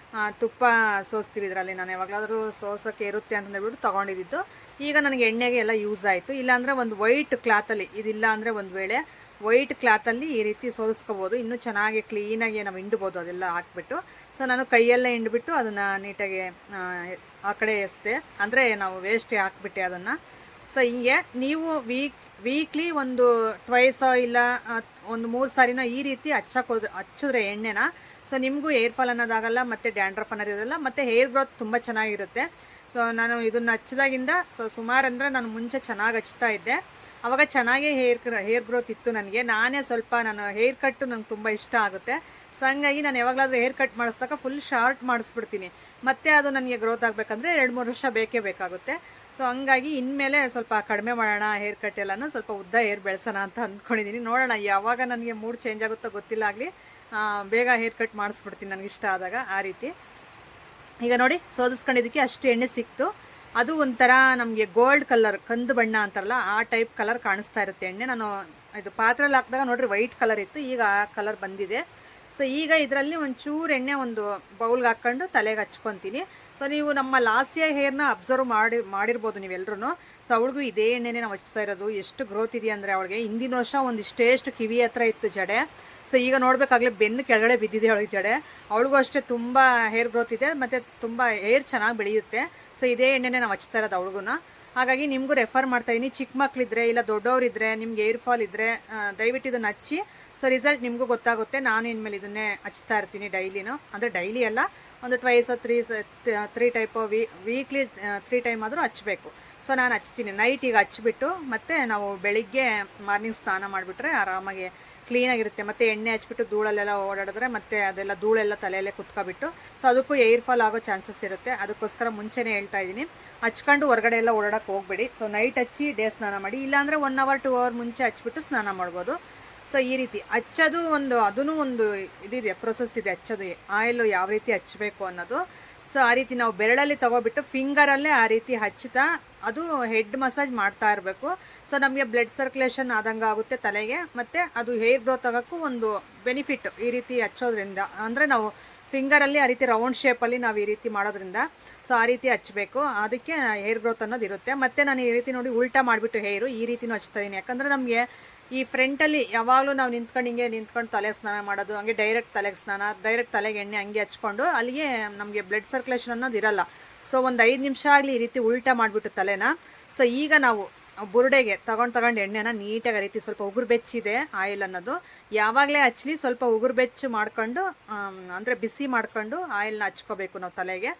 ತುಪ್ಪ ಸೋಸ್ತೀವಿ ಇದರಲ್ಲಿ. ನಾನು ಯಾವಾಗಲಾದರೂ ಸೋಸೋಕ್ಕೆ ಇರುತ್ತೆ ಅಂತ ಹೇಳ್ಬಿಟ್ಟು ತೊಗೊಂಡಿದ್ದು. ಈಗ ನನಗೆ ಎಣ್ಣೆಗೆ ಎಲ್ಲ ಯೂಸ್ ಆಯಿತು. ಇಲ್ಲಾಂದರೆ ಒಂದು ವೈಟ್ ಕ್ಲಾತಲ್ಲಿ, ಇದಿಲ್ಲ ಅಂದರೆ ಒಂದು ವೇಳೆ ವೈಟ್ ಕ್ಲಾತಲ್ಲಿ ಈ ರೀತಿ ಸೋದಿಸ್ಕೋಬೋದು, ಇನ್ನೂ ಚೆನ್ನಾಗಿ ಕ್ಲೀನಾಗಿ ನಾವು ಹಿಂಡ್ಬೋದು ಅದೆಲ್ಲ ಹಾಕ್ಬಿಟ್ಟು. ಸೊ ನಾನು ಕೈಯಲ್ಲೇ ಹಿಂಡ್ಬಿಟ್ಟು ಅದನ್ನು ನೀಟಾಗಿ ಆ ಕಡೆ ಎಸ್ದೆ, ಅಂದರೆ ನಾವು ವೇಸ್ಟೇ ಹಾಕ್ಬಿಟ್ಟೆ ಅದನ್ನು. ಸೊ ಹಿಂಗೆ ನೀವು ವೀಕ್ಲಿ ಒಂದು ಟ್ವೈಸೋ ಇಲ್ಲ ಒಂದು 3 ಸಾರಿನ ಈ ರೀತಿ ಹಚ್ಚಿದ್ರೆ ಎಣ್ಣೆನ, ಸೊ ನಿಮಗೂ ಹೇರ್ ಫಾಲ್ ಅನ್ನೋದಾಗಲ್ಲ, ಮತ್ತು ಡ್ಯಾಂಡ್ರಫ್ ಅನ್ನೋದಿರಲ್ಲ, ಮತ್ತು ಹೇರ್ ಗ್ರೋತ್ ತುಂಬ ಚೆನ್ನಾಗಿರುತ್ತೆ. ಸೊ ನಾನು ಇದನ್ನು ಹಚ್ಚಿದಾಗಿಂದ ಸುಮಾರು ಅಂದರೆ ನಾನು ಮುಂಚೆ ಚೆನ್ನಾಗಿ ಹಚ್ತಾ ಇದ್ದೆ, ಆವಾಗ ಚೆನ್ನಾಗೇ ಹೇರ್ ಗ್ರೋತ್ ಇತ್ತು ನನಗೆ. ನಾನೇ ಸ್ವಲ್ಪ ನಾನು ಹೇರ್ ಕಟ್ಟು ನಂಗೆ ತುಂಬ ಇಷ್ಟ ಆಗುತ್ತೆ. ಸೊ ಹಂಗಾಗಿ ನಾನು ಯಾವಾಗಲಾದರೂ ಹೇರ್ ಕಟ್ ಮಾಡಿಸ್ದಾಗ ಫುಲ್ ಶಾರ್ಟ್ ಮಾಡಿಸ್ಬಿಡ್ತೀನಿ. ಮತ್ತು ಅದು ನನಗೆ ಗ್ರೋತ್ ಆಗಬೇಕಂದ್ರೆ 2-3 ವರ್ಷ ಬೇಕೇ ಬೇಕಾಗುತ್ತೆ. ಸೊ ಹಂಗಾಗಿ ಇನ್ಮೇಲೆ ಸ್ವಲ್ಪ ಕಡಿಮೆ ಮಾಡೋಣ ಹೇರ್ ಕಟ್ ಎಲ್ಲನೂ, ಸ್ವಲ್ಪ ಉದ್ದ ಹೇರ್ ಬೆಳೆಸೋಣ ಅಂತ ಅಂದ್ಕೊಂಡಿದ್ದೀನಿ. ನೋಡೋಣ ಯಾವಾಗ ನನಗೆ ಮೂಡ್ ಚೇಂಜ್ ಆಗುತ್ತೋ ಗೊತ್ತಿಲ್ಲ, ಆಗಲಿ ಬೇಗ ಹೇರ್ ಕಟ್ ಮಾಡಿಸ್ಬಿಡ್ತೀನಿ ನನಗಿಷ್ಟ ಆದಾಗ ಆ ರೀತಿ. ಈಗ ನೋಡಿ ಸೋದಿಸ್ಕೊಂಡಿದ್ದಕ್ಕೆ ಅಷ್ಟು ಎಣ್ಣೆ ಸಿಕ್ತು. ಅದು ಒಂಥರ ನಮಗೆ ಗೋಲ್ಡ್ ಕಲರ್, ಕಂದು ಬಣ್ಣ ಅಂತಾರಲ್ಲ ಆ ಟೈಪ್ ಕಲರ್ ಕಾಣಿಸ್ತಾ ಇರುತ್ತೆ ಎಣ್ಣೆ. ನಾನು ಇದು ಪಾತ್ರೆಯಲ್ಲಿ ಹಾಕಿದಾಗ ನೋಡಿರಿ ವೈಟ್ ಕಲರ್ ಇತ್ತು, ಈಗ ಆ ಕಲರ್ ಬಂದಿದೆ. ಸೊ ಈಗ ಇದರಲ್ಲಿ ಒಂಚೂರು ಎಣ್ಣೆ ಒಂದು ಬೌಲ್ಗೆ ಹಾಕ್ಕೊಂಡು ತಲೆಗೆ ಹಚ್ಕೊತೀನಿ. ಸೊ ನೀವು ನಮ್ಮ ಲಾಸ್ಯ ಹೇರ್ನ ಅಬ್ಸರ್ವ್ ಮಾಡಿರ್ಬೋದು ನೀವೆಲ್ಲರೂ. ಸೊ ಅವಳಿಗೂ ಇದೇ ಎಣ್ಣೆನೇ ನಾವು ಹಚ್ತಾ ಇರೋದು. ಎಷ್ಟು ಗ್ರೋತ್ ಇದೆ ಅಂದರೆ ಅವಳಿಗೆ ಹಿಂದಿನ ವರ್ಷ ಒಂದಿಷ್ಟೇಷ್ಟು ಕಿವಿ ಹತ್ರ ಇತ್ತು ಜಡೆ. ಸೊ ಈಗ ನೋಡಬೇಕಾಗಲೇ ಬೆನ್ನು ಕೆಳಗಡೆ ಬಿದ್ದಿದೆ ಅವಳಿಗೆ ಜಡೆ. ಅವಳಿಗೂ ಅಷ್ಟೇ ತುಂಬ ಹೇರ್ ಗ್ರೋತ್ ಇದೆ, ಮತ್ತು ತುಂಬ ಹೇರ್ ಚೆನ್ನಾಗಿ ಬೆಳೆಯುತ್ತೆ. ಸೊ ಇದೇ ಎಣ್ಣೆನೇ ನಾವು ಹಚ್ತಾ ಇರೋದು ಅವಳಿಗೂ. ಹಾಗಾಗಿ ನಿಮಗೂ ರೆಫರ್ ಮಾಡ್ತಾಯಿದ್ದೀನಿ, ಚಿಕ್ಕ ಮಕ್ಕಳಿದ್ರೆ ಇಲ್ಲ ದೊಡ್ಡವರಿದ್ದರೆ ನಿಮ್ಗೆ ಹೇರ್ ಫಾಲ್ ಇದ್ದರೆ ದಯವಿಟ್ಟು ಇದನ್ನು ಹಚ್ಚಿ. ಸೊ ರಿಸಲ್ಟ್ ನಿಮಗೂ ಗೊತ್ತಾಗುತ್ತೆ. ನಾನು ಇನ್ಮೇಲೆ ಇದನ್ನೇ ಹಚ್ತಾ ಇರ್ತೀನಿ ಡೈಲಿನೂ, ಅಂದರೆ ಡೈಲಿ ಅಲ್ಲ, ಒಂದು ಟ್ವೈಸ್ 3 ಟೈಪು ವೀಕ್ಲಿ 3 ಟೈಮ್ ಆದರೂ ಹಚ್ಚಬೇಕು. ಸೊ ನಾನು ಹಚ್ತೀನಿ ನೈಟ್. ಈಗ ಹಚ್ಬಿಟ್ಟು ಮತ್ತೆ ನಾವು ಬೆಳಿಗ್ಗೆ ಮಾರ್ನಿಂಗ್ ಸ್ನಾನ ಮಾಡಿಬಿಟ್ರೆ ಆರಾಮಾಗಿ ಕ್ಲೀನಾಗಿರುತ್ತೆ. ಮತ್ತು ಎಣ್ಣೆ ಹಚ್ಬಿಟ್ಟು ಧೂಳಲ್ಲೆಲ್ಲ ಓಡಾಡಿದ್ರೆ ಮತ್ತೆ ಅದೆಲ್ಲ ಧೂಳೆಲ್ಲ ತಲೆಯಲ್ಲೇ ಕುತ್ಕೊಬಿಟ್ಟು ಸೊ ಅದಕ್ಕೂ ಏರ್ ಫಾಲ್ ಆಗೋ ಚಾನ್ಸಸ್ ಇರುತ್ತೆ. ಅದಕ್ಕೋಸ್ಕರ ಮುಂಚೆನೇ ಹೇಳ್ತಾ ಇದ್ದೀನಿ, ಹಚ್ಕೊಂಡು ಹೊರಗಡೆ ಎಲ್ಲ ಓಡಾಡೋಕ್ಕೆ ಹೋಗಬೇಡಿ. ಸೊ ನೈಟ್ ಹಚ್ಚಿ ಡೇ ಸ್ನಾನ ಮಾಡಿ, ಇಲ್ಲಾಂದರೆ 1 hour 2 hour ಮುಂಚೆ ಹಚ್ಬಿಟ್ಟು ಸ್ನಾನ ಮಾಡ್ಬೋದು. ಸೊ ಈ ರೀತಿ ಹಚ್ಚೋದು ಅದೂ ಒಂದು ಇದಿದೆ, ಪ್ರೊಸೆಸ್ ಇದೆ ಹಚ್ಚೋದು, ಆಯಿಲು ಯಾವ ರೀತಿ ಹಚ್ಚಬೇಕು ಅನ್ನೋದು. ಸೊ ಆ ರೀತಿ ನಾವು ಬೆರಳಲ್ಲಿ ತೊಗೊಬಿಟ್ಟು ಫಿಂಗರಲ್ಲೇ ಆ ರೀತಿ ಹಚ್ಚುತ್ತಾ ಅದು ಹೆಡ್ ಮಸಾಜ್ ಮಾಡ್ತಾ ಇರಬೇಕು. ಸೊ ನಮಗೆ ಬ್ಲಡ್ ಸರ್ಕ್ಯುಲೇಷನ್ ಆದಂಗೆ ಆಗುತ್ತೆ ತಲೆಗೆ, ಮತ್ತು ಅದು ಹೇರ್ ಗ್ರೋತ್ ಆಗೋಕ್ಕೂ ಒಂದು ಬೆನಿಫಿಟ್ ಈ ರೀತಿ ಹಚ್ಚೋದ್ರಿಂದ. ಅಂದರೆ ನಾವು ಫಿಂಗರಲ್ಲಿ ಆ ರೀತಿ ರೌಂಡ್ ಶೇಪಲ್ಲಿ ನಾವು ಈ ರೀತಿ ಮಾಡೋದ್ರಿಂದ ಸೊ ಆ ರೀತಿ ಹಚ್ಚಬೇಕು. ಅದಕ್ಕೆ ಹೇರ್ ಗ್ರೋತ್ ಅನ್ನೋದು ಇರುತ್ತೆ. ಮತ್ತು ನಾನು ಈ ರೀತಿ ನೋಡಿ ಉಲ್ಟಾ ಮಾಡಿಬಿಟ್ಟು ಹೇರು ಈ ರೀತಿನೂ ಹಚ್ತಾ ಇದ್ದೀನಿ. ಯಾಕಂದರೆ ನಮಗೆ ಈ ಫ್ರಂಟಲ್ಲಿ ಯಾವಾಗಲೂ ನಾವು ನಿಂತ್ಕೊಂಡು ತಲೆ ಸ್ನಾನ ಮಾಡೋದು, ಹಂಗೆ ಡೈರೆಕ್ಟ್ ತಲೆಗೆ ಸ್ನಾನ, ಡೈರೆಕ್ಟ್ ತಲೆಗೆ ಎಣ್ಣೆ ಹಂಗೆ ಹಚ್ಕೊಂಡು ಅಲ್ಲಿಗೆ ನಮಗೆ ಬ್ಲಡ್ ಸರ್ಕ್ಯುಲೇಷನ್ ಅನ್ನೋದು ಇರಲ್ಲ. ಸೊ ಒಂದು 5 ನಿಮಿಷ ಆಗಲಿ ಈ ರೀತಿ ಉಲ್ಟಾ ಮಾಡಿಬಿಟ್ಟು ತಲೆನ. ಸೊ ಈಗ ನಾವು ಬುರುಡೆಗೆ ತಗೊಂಡು ಎಣ್ಣೆನ ನೀಟಾಗಿ ರೀತಿ ಸ್ವಲ್ಪ ಉಗುರು ಬೆಚ್ಚಿದೆ ಆಯಿಲ್ ಅನ್ನೋದು ಯಾವಾಗಲೇ ಹಚ್ಚಲಿ ಸ್ವಲ್ಪ ಉಗುರು ಬೆಚ್ಚು ಮಾಡ್ಕೊಂಡು ಅಂದರೆ ಬಿಸಿ ಮಾಡ್ಕೊಂಡು ಆಯಿಲ್ನ ಹಚ್ಕೋಬೇಕು ನಾವು ತಲೆಗೆ.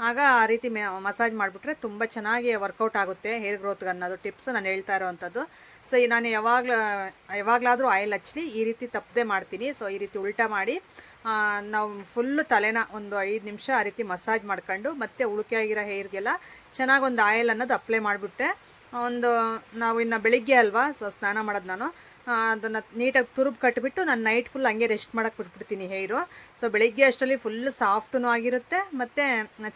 ಆಗ ಆ ರೀತಿ ಮಸಾಜ್ ಮಾಡಿಬಿಟ್ರೆ ತುಂಬ ಚೆನ್ನಾಗಿ ವರ್ಕೌಟ್ ಆಗುತ್ತೆ ಹೇರ್ ಗ್ರೋತ್ಗೆ ಅನ್ನೋದು ಟಿಪ್ಸ್ ನಾನು ಹೇಳ್ತಾ ಇರೋವಂಥದ್ದು. ಸೊ ನಾನು ಯಾವಾಗಲಾದರೂ ಆಯಿಲ್ ಹಚ್ಚಲಿ ಈ ರೀತಿ ತಪ್ಪದೆ ಮಾಡ್ತೀನಿ. ಸೊ ಈ ರೀತಿ ಉಲ್ಟಾ ಮಾಡಿ ನಾವು ಫುಲ್ಲು ತಲೆನ ಒಂದು 5 ನಿಮಿಷ ಆ ರೀತಿ ಮಸಾಜ್ ಮಾಡ್ಕೊಂಡು ಮತ್ತೆ ಉಳುಕೆ ಆಗಿರೋ ಹೇರ್ಗೆಲ್ಲ ಚೆನ್ನಾಗಿ ಒಂದು ಆಯಿಲ್ ಅನ್ನೋದು ಅಪ್ಲೈ ಮಾಡಿಬಿಟ್ರೆ ನಾವು ಇನ್ನು ಬೆಳಿಗ್ಗೆ ಅಲ್ವಾ ಸೊ ಸ್ನಾನ ಮಾಡೋದು ನಾನು ಅದನ್ನು ನೀಟಾಗಿ ತುರುಬು ಕಟ್ಟಿಬಿಟ್ಟು ನಾನು ನೈಟ್ ಫುಲ್ ಹಂಗೆ ರೆಸ್ಟ್ ಮಾಡೋಕ್ಕೆ ಬಿಟ್ಬಿಡ್ತೀನಿ ಹೇರು. ಸೊ ಬೆಳಿಗ್ಗೆ ಅಷ್ಟರಲ್ಲಿ ಫುಲ್ ಸಾಫ್ಟೂ ಆಗಿರುತ್ತೆ ಮತ್ತು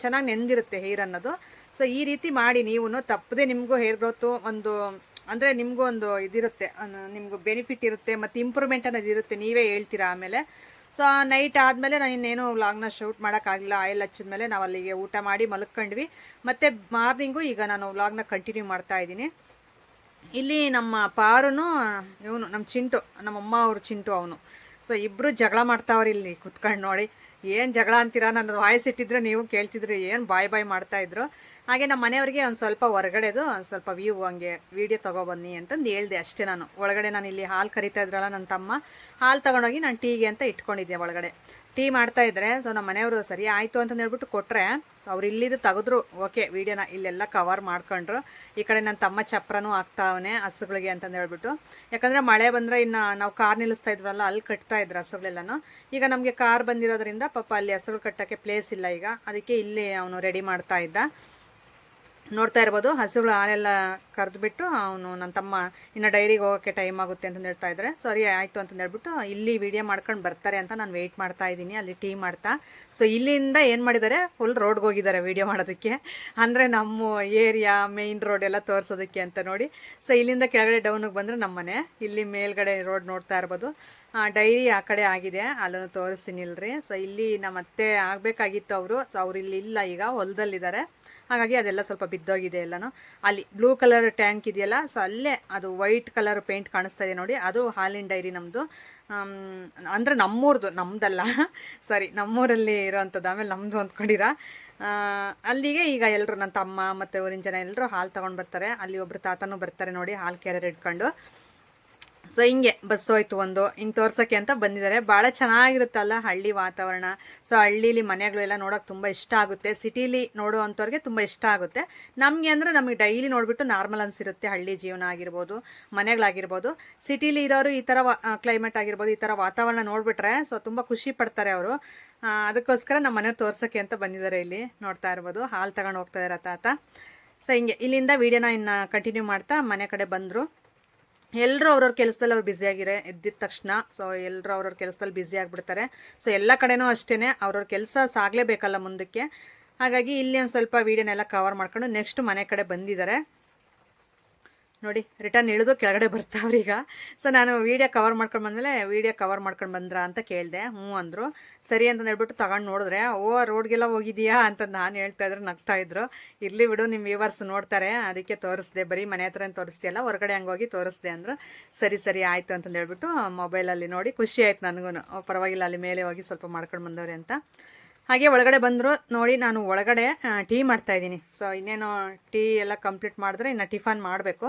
ಚೆನ್ನಾಗಿ ನೆಂದಿರುತ್ತೆ ಹೇರ್ ಅನ್ನೋದು. ಸೊ ಈ ರೀತಿ ಮಾಡಿ ನೀವು ತಪ್ಪದೆ ನಿಮಗೂ ಹೇರ್ ಗ್ರೋತು ಅಂದರೆ ನಿಮಗೂ ಒಂದು ಇದಿರುತ್ತೆ, ನಿಮಗೂ ಬೆನಿಫಿಟ್ ಇರುತ್ತೆ ಮತ್ತು ಇಂಪ್ರೂವ್ಮೆಂಟ್ ಅನ್ನೋದು ಇರುತ್ತೆ, ನೀವೇ ಹೇಳ್ತೀರಾ ಆಮೇಲೆ. ಸೊ ನೈಟ್ ಆದಮೇಲೆ ನಾನು ಇನ್ನೇನು ವ್ಲಾಗ್ನ ಶೂಟ್ ಮಾಡೋಕ್ಕಾಗಲಿಲ್ಲ. ಆಯಿಲ್ ಹಚ್ಚಿದ್ಮೇಲೆ ನಾವು ಅಲ್ಲಿಗೆ ಊಟ ಮಾಡಿ ಮಲ್ಕೊಂಡ್ವಿ. ಮತ್ತು ಮಾರ್ನಿಂಗು ಈಗ ನಾನು ವ್ಲಾಗ್ನ ಕಂಟಿನ್ಯೂ ಮಾಡ್ತಾ ಇದ್ದೀನಿ. ಇಲ್ಲಿ ನಮ್ಮ ಪಾರುನು ಇವನು ನಮ್ಮ ಚಿಂಟು, ನಮ್ಮಮ್ಮ ಅವ್ರ ಚಿಂಟು ಅವನು. ಸೊ ಇಬ್ಬರು ಜಗಳ ಮಾಡ್ತಾವ್ರಿ ಇಲ್ಲಿ ಕುತ್ಕೊಂಡು ನೋಡಿ. ಏನು ಜಗಳ ಅಂತೀರಾ, ನನ್ನ ವಾಯ್ಸ್ ಇಟ್ಟಿದ್ರೆ ನೀವು ಕೇಳ್ತಿದ್ರಿ, ಏನು ಬಾಯ್ ಮಾಡ್ತಾಯಿದ್ರು. ಹಾಗೆ ನಮ್ಮ ಮನೆಯವ್ರಿಗೆ ಒಂದು ಸ್ವಲ್ಪ ಹೊರಗಡೆದು ಒಂದು ಸ್ವಲ್ಪ ವ್ಯೂ ಹಂಗೆ ವೀಡಿಯೋ ತೊಗೊಬನ್ನಿ ಅಂತಂದು ಹೇಳ್ದೆ ಅಷ್ಟೇ. ನಾನು ಒಳಗಡೆ ನಾನು ಇಲ್ಲಿ ಹಾಲು ಕರಿತಾ ಇದ್ರಲ್ಲ ನನ್ನ ತಮ್ಮ, ಹಾಲು ತೊಗೊಂಡೋಗಿ ನಾನು ಟೀಗೆ ಅಂತ ಇಟ್ಕೊಂಡಿದ್ದೆ ಒಳಗಡೆ. ಟೀ ಮಾಡ್ತಾಯಿದ್ರೆ ಸೊ ನಮ್ಮ ಮನೆಯವರು ಸರಿ ಆಯಿತು ಅಂತಂದು ಹೇಳ್ಬಿಟ್ಟು ಕೊಟ್ಟರೆ ಅವ್ರು ಇಲ್ಲಿದ್ದು ತೆಗೆದ್ರು. ಓಕೆ ವೀಡಿಯೋನ ಇಲ್ಲೆಲ್ಲ ಕವರ್ ಮಾಡ್ಕೊಂಡ್ರು. ಈ ಕಡೆ ನನ್ನ ತಮ್ಮ ಚಪ್ರನೂ ಆಗ್ತಾವನೆ ಹಸುಗಳಿಗೆ ಅಂತಂದು ಹೇಳ್ಬಿಟ್ಟು. ಯಾಕಂದರೆ ಮಳೆ ಬಂದರೆ ಇನ್ನು ನಾವು ಕಾರ್ ನಿಲ್ಲಿಸ್ತಾ ಇದ್ವಲ್ಲ ಅಲ್ಲಿ ಕಟ್ತಾ ಇದ್ರು ಹಸುಗಳೆಲ್ಲನೂ. ಈಗ ನಮಗೆ ಕಾರ್ ಬಂದಿರೋದ್ರಿಂದ ಪಾಪ ಅಲ್ಲಿ ಹಸುಗಳು ಕಟ್ಟೋಕ್ಕೆ ಪ್ಲೇಸ್ ಇಲ್ಲ ಈಗ, ಅದಕ್ಕೆ ಇಲ್ಲಿ ಅವನು ರೆಡಿ ಮಾಡ್ತಾ ಇದ್ದ. ನೋಡ್ತಾ ಇರ್ಬೋದು ಹಸುಗಳು ಹಾಲೆಲ್ಲ ಕರೆದುಬಿಟ್ಟು ಅವನು ನನ್ನ ತಮ್ಮ ಇನ್ನು ಡೈರಿಗೆ ಹೋಗೋಕ್ಕೆ ಟೈಮ್ ಆಗುತ್ತೆ ಅಂತಂದು ಹೇಳ್ತಾ ಇದ್ದಾರೆ. ಸರಿ ಆಯಿತು ಅಂತಂದು ಹೇಳ್ಬಿಟ್ಟು ಇಲ್ಲಿ ವೀಡಿಯೋ ಮಾಡ್ಕೊಂಡು ಬರ್ತಾರೆ ಅಂತ ನಾನು ವೆಯ್ಟ್ ಮಾಡ್ತಾ ಇದ್ದೀನಿ ಅಲ್ಲಿ ಟೀ ಮಾಡ್ತಾ. ಸೊ ಇಲ್ಲಿಂದ ಏನು ಮಾಡಿದ್ದಾರೆ, ಫುಲ್ ರೋಡ್ಗೆ ಹೋಗಿದ್ದಾರೆ ವೀಡಿಯೋ ಮಾಡೋದಕ್ಕೆ, ಅಂದರೆ ನಮ್ಮ ಏರಿಯಾ ಮೇಯ್ನ್ ರೋಡ್ ಎಲ್ಲ ತೋರಿಸೋದಕ್ಕೆ ಅಂತ ನೋಡಿ. ಸೊ ಇಲ್ಲಿಂದ ಕೆಳಗಡೆ ಡೌನಿಗೆ ಬಂದರೆ ನಮ್ಮ ಮನೆ, ಇಲ್ಲಿ ಮೇಲ್ಗಡೆ ರೋಡ್ ನೋಡ್ತಾ ಇರ್ಬೋದು. ಡೈರಿ ಆ ಕಡೆ ಆಗಿದೆ, ಅಲ್ಲೂ ತೋರಿಸ್ತೀನಿ ಇಲ್ರಿ. ಸೊ ಇಲ್ಲಿ ನಮ್ಮ ಅತ್ತೆ ಆಗಬೇಕಾಗಿತ್ತು ಅವರು. ಸೊ ಅವ್ರು ಇಲ್ಲಿ ಇಲ್ಲ, ಈಗ ಹೊಲದಲ್ಲಿದ್ದಾರೆ. ಹಾಗಾಗಿ ಅದೆಲ್ಲ ಸ್ವಲ್ಪ ಬಿದ್ದೋಗಿದೆ ಎಲ್ಲನೂ. ಅಲ್ಲಿ ಬ್ಲೂ ಕಲರ್ ಟ್ಯಾಂಕ್ ಇದೆಯಲ್ಲ, ಸೊ ಅಲ್ಲೇ ಅದು ವೈಟ್ ಕಲರ್ ಪೇಂಟ್ ಕಾಣಿಸ್ತಾ ಇದೆ ನೋಡಿ, ಅದು ಹಾಲಿನ ಡೈರಿ ನಮ್ಮದು. ಅಂದರೆ ನಮ್ಮೂರದು, ನಮ್ಮದಲ್ಲ ಸಾರಿ, ನಮ್ಮೂರಲ್ಲಿ ಇರೋವಂಥದ್ದು. ಆಮೇಲೆ ನಮ್ಮದು ಅಂದ್ಕೊಂಡಿರ ಅಲ್ಲಿಗೆ ಈಗ ಎಲ್ಲರೂ ನನ್ನ ತಮ್ಮ ಮತ್ತು ಊರಿನ ಜನ ಎಲ್ಲರೂ ಹಾಲು ತೊಗೊಂಡು ಬರ್ತಾರೆ. ಅಲ್ಲಿ ಒಬ್ಬರು ತಾತನೂ ಬರ್ತಾರೆ ನೋಡಿ ಹಾಲು ಕ್ಯಾರಿಯರ್ ಇಟ್ಕೊಂಡು. ಸೊ ಹಿಂಗೆ ಬಸ್ ಹೋಯ್ತು ಒಂದು ಹಿಂಗೆ ತೋರ್ಸೋಕ್ಕೆ ಅಂತ ಬಂದಿದ್ದಾರೆ. ಭಾಳ ಚೆನ್ನಾಗಿರುತ್ತಲ್ಲ ಹಳ್ಳಿ ವಾತಾವರಣ. ಸೊ ಹಳ್ಳೀಲಿ ಮನೆಗಳೆಲ್ಲ ನೋಡೋಕೆ ತುಂಬ ಇಷ್ಟ ಆಗುತ್ತೆ. ಸಿಟೀಲಿ ನೋಡುವಂಥವ್ರಿಗೆ ತುಂಬ ಇಷ್ಟ ಆಗುತ್ತೆ. ನಮಗೆ ಅಂದರೆ ನಮಗೆ ಡೈಲಿ ನೋಡಿಬಿಟ್ಟು ನಾರ್ಮಲ್ ಅನಿಸಿರುತ್ತೆ ಹಳ್ಳಿ ಜೀವನ ಆಗಿರ್ಬೋದು, ಮನೆಗಳಾಗಿರ್ಬೋದು. ಸಿಟೀಲಿ ಇರೋರು ಈ ಥರ ಕ್ಲೈಮೇಟ್ ಆಗಿರ್ಬೋದು, ಈ ಥರ ವಾತಾವರಣ ನೋಡಿಬಿಟ್ರೆ ಸೊ ತುಂಬ ಖುಷಿ ಪಡ್ತಾರೆ ಅವರು. ಅದಕ್ಕೋಸ್ಕರ ನಮ್ಮ ಮನೆ ತೋರ್ಸೋಕ್ಕೆ ಅಂತ ಬಂದಿದ್ದಾರೆ. ಇಲ್ಲಿ ನೋಡ್ತಾ ಇರ್ಬೋದು ಹಾಲು ತಗೊಂಡು ಹೋಗ್ತಾ ಇದ್ದಾರೆ ತಾತ. ಸೊ ಹಿಂಗೆ ಇಲ್ಲಿಂದ ವೀಡಿಯೋನ ಇನ್ನು ಕಂಟಿನ್ಯೂ ಮಾಡ್ತಾ ಮನೆ ಕಡೆ ಬಂದರು. ಎಲ್ಲರೂ ಅವ್ರವ್ರ ಕೆಲಸದಲ್ಲಿ ಅವ್ರು ಬ್ಯುಸಿಯಾಗಿರೆ ಎದ್ದಿದ ತಕ್ಷಣ. ಸೊ ಎಲ್ಲರೂ ಅವ್ರವ್ರ ಕೆಲಸದಲ್ಲಿ ಬ್ಯುಸಿ ಆಗಿಬಿಡ್ತಾರೆ. ಸೊ ಎಲ್ಲ ಕಡೆನೂ ಅಷ್ಟೇ ಅವ್ರವ್ರ ಕೆಲಸ ಸಾಗಲೇಬೇಕಲ್ಲ ಮುಂದಕ್ಕೆ. ಹಾಗಾಗಿ ಇಲ್ಲಿ ಒಂದು ಸ್ವಲ್ಪ ವೀಡಿಯೋನೆಲ್ಲ ಕವರ್ ಮಾಡ್ಕೊಂಡು ನೆಕ್ಸ್ಟ್ ಮನೆ ಕಡೆ ಬಂದಿದ್ದಾರೆ ನೋಡಿ. ರಿಟರ್ನ್ ಇಳಿದು ಕೆಳಗಡೆ ಬರ್ತಾವ್ರೀಗ. ಸೊ ನಾನು ವೀಡಿಯೋ ಕವರ್ ಮಾಡ್ಕೊಂಡು ಬಂದಮೇಲೆ ವೀಡಿಯೋ ಕವರ್ ಮಾಡ್ಕೊಂಡು ಬಂದ್ರಾ ಅಂತ ಕೇಳಿದೆ. ಹ್ಞೂ ಅಂದರು. ಸರಿ ಅಂತಂದು ಹೇಳ್ಬಿಟ್ಟು ತಗೊಂಡು ನೋಡಿದ್ರೆ, ಓ ರೋಡ್ಗೆಲ್ಲ ಹೋಗಿದೆಯಾ ಅಂತ ನಾನು ಹೇಳ್ತಾ ಇದ್ರು, ನಗ್ತಾಯಿದ್ರು. ಇರಲಿ ಬಿಡು ನಿಮ್ಮ ವ್ಯೂವರ್ಸ್ ನೋಡ್ತಾರೆ ಅದಕ್ಕೆ ತೋರಿಸ್ದೆ, ಬರೀ ಮನೆ ಹತ್ರ ತೋರಿಸ್ತೀಯಲ್ಲ ಹೊರಗಡೆ ಹಂಗೆ ಹೋಗಿ ತೋರಿಸ್ದೆ ಅಂದರು. ಸರಿ ಆಯಿತು ಅಂತಂದು ಹೇಳ್ಬಿಟ್ಟು ಮೊಬೈಲಲ್ಲಿ ನೋಡಿ ಖುಷಿ ಆಯ್ತು ನನಗೂ. ಪರವಾಗಿಲ್ಲ ಅಲ್ಲಿ ಮೇಲೆ ಹೋಗಿ ಸ್ವಲ್ಪ ಮಾಡ್ಕೊಂಡು ಬಂದವ್ರೆ ಅಂತ. ಹಾಗೆ ಒಳಗಡೆ ಬಂದರು ನೋಡಿ. ನಾನು ಒಳಗಡೆ ಟೀ ಮಾಡ್ತಾಯಿದ್ದೀನಿ. ಸೊ ಇನ್ನೇನು ಟೀ ಎಲ್ಲ ಕಂಪ್ಲೀಟ್ ಮಾಡಿದ್ರೆ ಇನ್ನು ಟಿಫನ್ ಮಾಡಬೇಕು.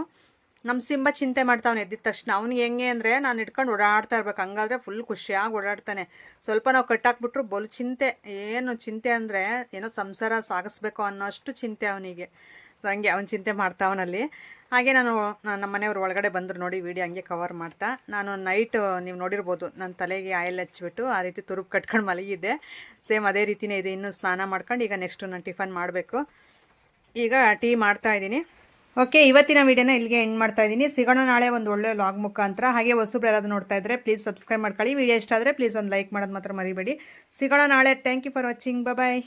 ನಮ್ಮ ಸಿಂಬ ಚಿಂತೆ ಮಾಡ್ತಾವನೆ ಎದ್ದಿದ ತಕ್ಷಣ. ಅವ್ನಿಗೆ ಹೆಂಗೆ ಅಂದರೆ ನಾನು ಇಟ್ಕೊಂಡು ಓಡಾಡ್ತಾ ಇರ್ಬೇಕು, ಹಂಗಾದ್ರೆ ಫುಲ್ ಖುಷಿಯಾಗಿ ಓಡಾಡ್ತಾನೆ. ಸ್ವಲ್ಪ ನಾವು ಕಟ್ಟಾಕ್ಬಿಟ್ರು ಬಲು ಚಿಂತೆ. ಏನು ಚಿಂತೆ ಅಂದರೆ ಏನೋ ಸಂಸಾರ ಸಾಗಿಸ್ಬೇಕು ಅನ್ನೋಷ್ಟು ಚಿಂತೆ ಅವನಿಗೆ. ಸೊ ಹಂಗೆ ಅವ್ನು ಚಿಂತೆ ಮಾಡ್ತಾವನಲ್ಲಿ. ಹಾಗೆ ನಮ್ಮ ಮನೆಯವ್ರು ಒಳಗಡೆ ಬಂದರು ನೋಡಿ. ವೀಡಿಯೋ ಹಂಗೆ ಕವರ್ ಮಾಡ್ತಾ ನಾನು ನೈಟ್ ನೀವು ನೋಡಿರ್ಬೋದು ನನ್ನ ತಲೆಗೆ ಆಯಿಲ್ ಹಚ್ಬಿಟ್ಟು ಆ ರೀತಿ ತುರುಬು ಕಟ್ಕೊಂಡು ಮಲಗಿದ್ದೆ. ಸೇಮ್ ಅದೇ ರೀತಿಯೇ ಇದೆ. ಇನ್ನೂ ಸ್ನಾನ ಮಾಡ್ಕೊಂಡು ಈಗ ನೆಕ್ಸ್ಟು ನಾನು ಟಿಫನ್ ಮಾಡಬೇಕು. ಈಗ ಟೀ ಮಾಡ್ತಾಯಿದ್ದೀನಿ. ಓಕೆ, ಇವತ್ತಿನ ವೀಡಿಯೋನ ಇಲ್ಲಿಗೆ ಎಂಡ್ ಮಾಡ್ತಾ ಇದ್ದೀನಿ. ಸಿಗೋಣ ನಾಳೆ ಒಂದು ಒಳ್ಳೆ ವ್ಲಾಗ್ ಮುಖಾಂತರ. ಹಾಗೆ ಹೊಸಬ್ರು ಯಾರಾದರೂ ನೋಡ್ತಾ ಇದ್ದರೆ ಪ್ಲೀಸ್ ಸಬ್ಸ್ಕ್ರೈಬ್ ಮಾಡ್ಕೊಳ್ಳಿ. ವಿಡಿಯೋ ಇಷ್ಟ ಆದರೆ ಪ್ಲೀಸ್ ಒಂದು ಲೈಕ್ ಮಾಡೋದು ಮಾತ್ರ ಮರಿಬೇಡಿ. ಸಿಗೋಣ ನಾಳೆ. Thank you for watching. Bye.